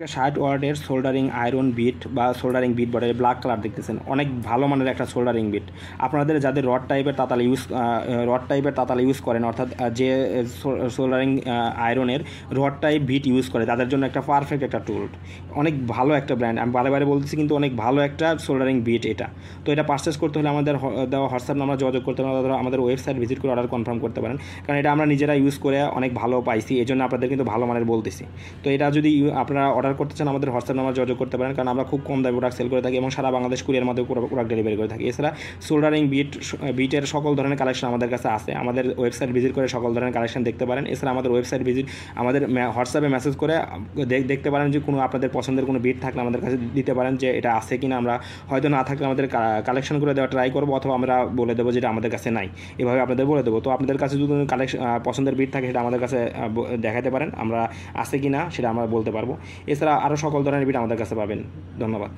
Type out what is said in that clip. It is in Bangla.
60 ওয়াটের সোল্ডারিং আয়রন বিট বা সোল্ডারিং বিট বলে ব্ল্যাক কালার দেখতেছেন, অনেক ভালো মানের একটা সোল্ডারিং বিট। আপনাদের যাদের রড টাইপের তাতাল ইউজ করেন, অর্থাৎ যে সোল্ডারিং আয়রনের রড টাইপ বিট ইউজ করে তাদের জন্য একটা পারফেক্ট একটা টুল, অনেক ভালো একটা ব্র্যান্ড। আমি বারে বলতেছি কিন্তু অনেক ভালো একটা সোল্ডারিং বিট এটা। তো এটা পারচেস করতে হলে আমাদের দেওয়া হোয়াটসঅ্যাপ নাম্বার যোগাযোগ করতে পারেন, আমাদের ওয়েবসাইট ভিজিট করে অর্ডার কনফার্ম করতে পারেন, কারণ এটা আমরা নিজেরা ইউজ করে অনেক ভালো পাইছি, এই জন্য আপনাদের কিন্তু ভালো মানের বলতেছি। তো এটা যদি আপনারা অর্ডার করতে চান আমাদের হোয়াটসঅ্যাপ নাম্বার যোগাযোগ করতে পারেন, কারণ আমরা খুব কম দামে প্রোডাক্ট সেল করে থাকি এবং সারা বাংলাদেশ কুরিয়ার মাধ্যমে প্রোডাক্ট ডেলিভারি করে থাকি। এছাড়া সোল্ডারিং বিটের সকল ধরনের কালেকশন আমাদের কাছে আছে, আমাদের ওয়েবসাইট ভিজিট করে সকল ধরনের কালেকশন দেখতে পারেন। এছাড়া আমাদের ওয়েবসাইট ভিজিট আমাদের হোয়াটসঅ্যাপে মেসেজ করে দেখতে পারেন যে কোনো আপনাদের পছন্দের কোনো বিট থাকলে আমাদের কাছে দিতে পারেন যে এটা আছে কিনা। আমরা হয়তো না থাকলে আমাদের কালেকশন করে দেওয়া ট্রাই করবো, অথবা আমরা বলে দেবো যেটা আমাদের কাছে নাই, এভাবে আপনাদের বলে দেবো। তো আপনাদের কাছে যদি পছন্দের বিট থাকে সেটা আমাদের কাছে দেখাতে পারেন, আমরা আছে কিনা সেটা আমরা বলতে পারবো। এছাড়া আরও সকল ধরনের বিট আমাদের কাছে পাবেন। ধন্যবাদ।